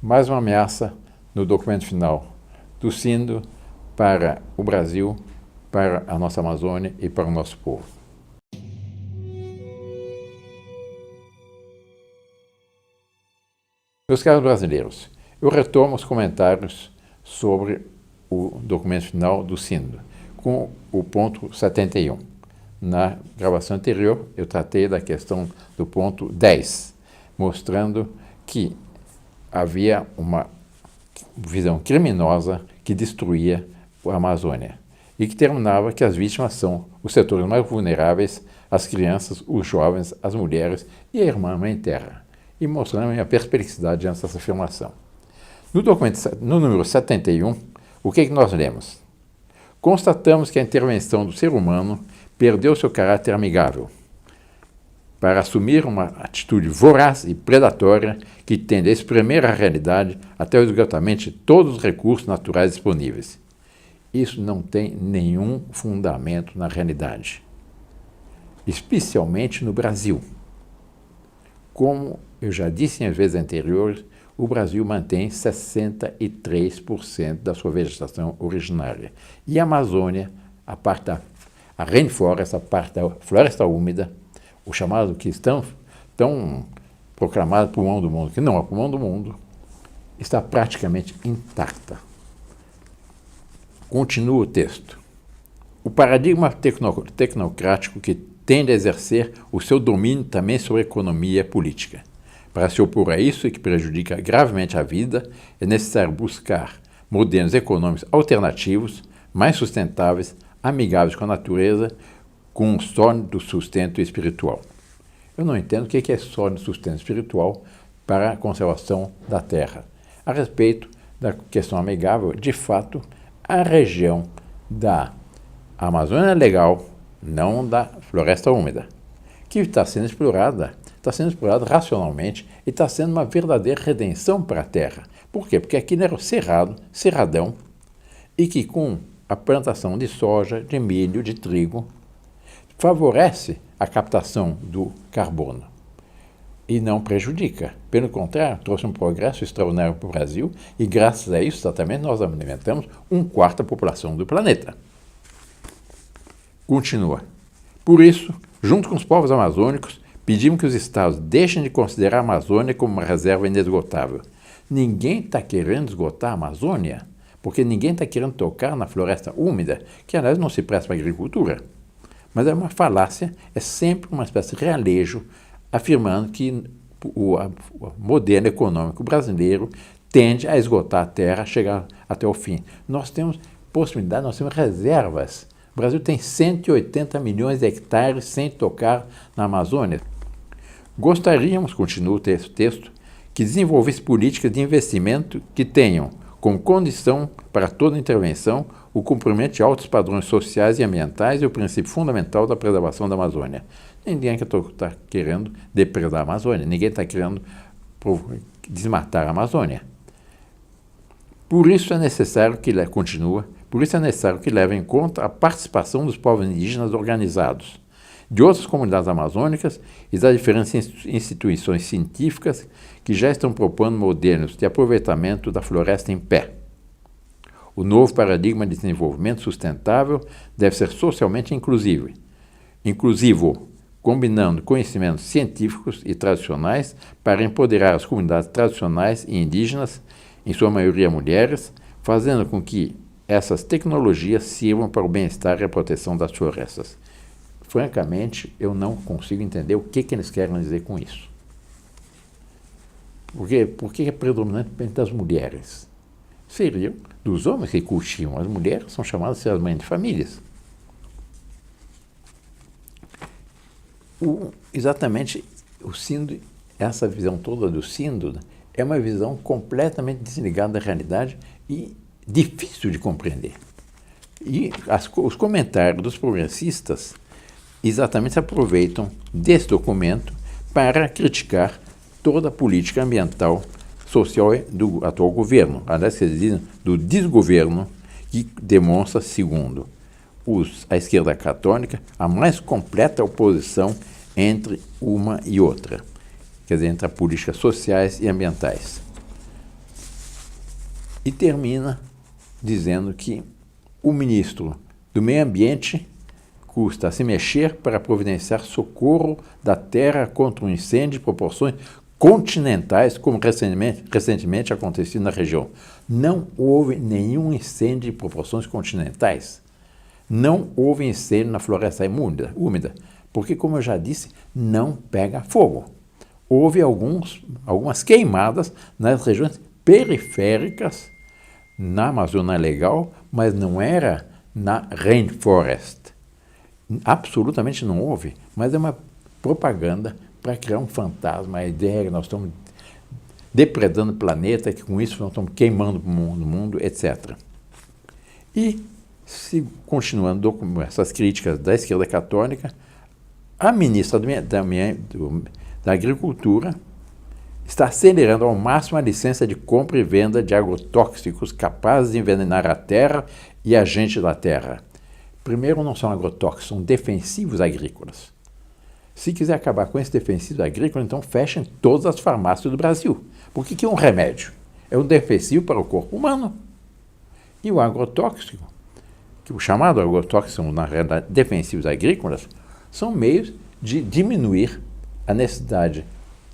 Mais uma ameaça no documento final do SINDO para o Brasil, para a nossa Amazônia e para o nosso povo. Meus caros brasileiros, eu retomo os comentários sobre o documento final do SINDO, com o ponto 71. Na gravação anterior, eu tratei da questão do ponto 10, mostrando que havia uma visão criminosa que destruía a Amazônia e que terminava que as vítimas são os setores mais vulneráveis, as crianças, os jovens, as mulheres e a irmã Mãe Terra, e mostrando a minha perplexidade diante dessa afirmação. No documento, no número 71, o que nós lemos? Constatamos que a intervenção do ser humano perdeu seu caráter amigável para assumir uma atitude voraz e predatória que tende a espremer a realidade até o esgotamento de todos os recursos naturais disponíveis. Isso não tem nenhum fundamento na realidade, especialmente no Brasil. Como eu já disse em vezes anteriores, o Brasil mantém 63% da sua vegetação originária. E a Amazônia, a rainforest, a parte da floresta úmida, o chamado que estão tão proclamado pulmão do mundo, que não é pulmão do mundo, está praticamente intacta. Continua o texto. O paradigma tecnocrático que tende a exercer o seu domínio também sobre a economia política. Para se opor a isso e que prejudica gravemente a vida, é necessário buscar modelos econômicos alternativos, mais sustentáveis, amigáveis com a natureza, com um sólido sustento espiritual. Eu não entendo o que é sólido sustento espiritual para a conservação da terra. A respeito da questão amigável, de fato, a região da Amazônia Legal, não da Floresta Úmida, que está sendo explorada racionalmente e está sendo uma verdadeira redenção para a terra. Por quê? Porque aqui era o cerradão, e que com a plantação de soja, de milho, de trigo, favorece a captação do carbono e não prejudica. Pelo contrário, trouxe um progresso extraordinário para o Brasil e, graças a isso, exatamente, nós alimentamos 1/4 da população do planeta. Continua. Por isso, junto com os povos amazônicos, pedimos que os estados deixem de considerar a Amazônia como uma reserva inesgotável. Ninguém está querendo esgotar a Amazônia, porque ninguém está querendo tocar na floresta úmida, que, aliás, não se presta para a agricultura. Mas é uma falácia, é sempre uma espécie de realejo, afirmando que o modelo econômico brasileiro tende a esgotar a terra, chegar até o fim. Nós temos possibilidade, nós temos reservas. O Brasil tem 180 milhões de hectares sem tocar na Amazônia. Gostaríamos, continua o texto, que desenvolvesse políticas de investimento que tenham como condição para toda intervenção o cumprimento de altos padrões sociais e ambientais e o princípio fundamental da preservação da Amazônia. Ninguém está querendo depredar a Amazônia, ninguém está querendo desmatar a Amazônia. Por isso é necessário que leve em conta a participação dos povos indígenas organizados, de outras comunidades amazônicas e das diferentes instituições científicas que já estão propondo modelos de aproveitamento da floresta em pé. O novo paradigma de desenvolvimento sustentável deve ser socialmente inclusivo, combinando conhecimentos científicos e tradicionais para empoderar as comunidades tradicionais e indígenas, em sua maioria mulheres, fazendo com que essas tecnologias sirvam para o bem-estar e a proteção das florestas. Francamente, eu não consigo entender o que eles querem dizer com isso. Por que é predominantemente das mulheres? Seriam dos homens que cultivam. As mulheres são chamadas de ser as mães de famílias. Exatamente, o SINDO, essa visão toda do SINDO, é uma visão completamente desligada da realidade e difícil de compreender. E os comentários dos progressistas exatamente se aproveitam desse documento para criticar toda a política ambiental, social do atual governo. Aliás, eles dizem do desgoverno, que demonstra, segundo a esquerda católica, a mais completa oposição entre uma e outra, quer dizer, entre as políticas sociais e ambientais. E termina dizendo que o ministro do Meio Ambiente custa a se mexer para providenciar socorro da terra contra um incêndio de proporções continentais, como recentemente acontecido na região. Não houve nenhum incêndio de proporções continentais. Não houve incêndio na floresta úmida, porque, como eu já disse, não pega fogo. Houve algumas queimadas nas regiões periféricas, na Amazônia Legal, mas não era na Rainforest. Absolutamente não houve, mas é uma propaganda para criar um fantasma, a ideia que nós estamos depredando o planeta, que com isso nós estamos queimando o mundo, etc. E, continuando com essas críticas da esquerda católica, a ministra da Agricultura está acelerando ao máximo a licença de compra e venda de agrotóxicos capazes de envenenar a terra e a gente da terra. Primeiro, não são agrotóxicos, são defensivos agrícolas. Se quiser acabar com esses defensivos agrícolas, então fechem todas as farmácias do Brasil. Porque que é um remédio? É um defensivo para o corpo humano. E o agrotóxico, que o chamado agrotóxico são, na realidade, defensivos agrícolas, são meios de diminuir a necessidade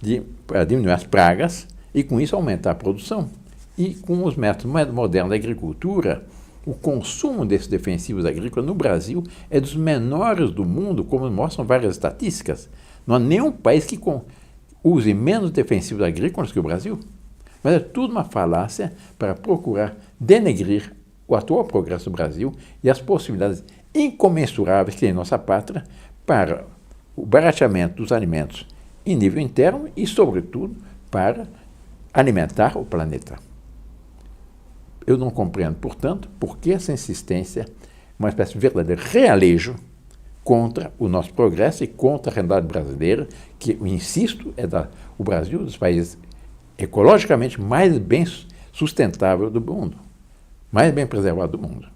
de diminuir as pragas e, com isso, aumentar a produção. E com os métodos mais modernos da agricultura, o consumo desses defensivos agrícolas no Brasil é dos menores do mundo, como mostram várias estatísticas. Não há nenhum país que use menos defensivos agrícolas que o Brasil. Mas é tudo uma falácia para procurar denegrir o atual progresso do Brasil e as possibilidades incomensuráveis que tem em nossa pátria para o barateamento dos alimentos em nível interno e, sobretudo, para alimentar o planeta. Eu não compreendo, portanto, por que essa insistência, uma espécie de verdadeiro realejo contra o nosso progresso e contra a realidade brasileira, que, insisto, o Brasil dos países ecologicamente mais bem sustentável do mundo, mais bem preservado do mundo.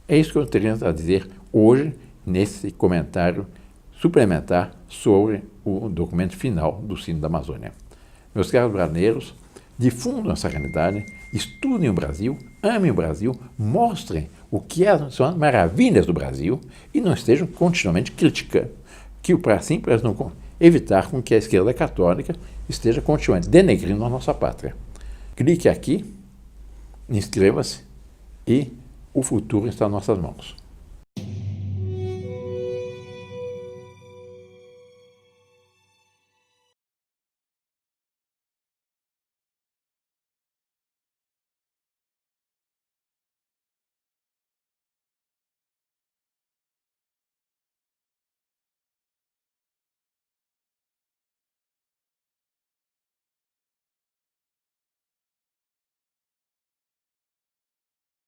É isso que eu teria a dizer hoje, nesse comentário suplementar sobre o documento final do Sino da Amazônia. Meus caros brasileiros, difundam essa realidade, estudem o Brasil, amem o Brasil, mostrem o que são as maravilhas do Brasil e não estejam continuamente criticando, para não evitar com que a esquerda católica esteja continuamente denegrindo a nossa pátria. Clique aqui, inscreva-se e o futuro está em nossas mãos.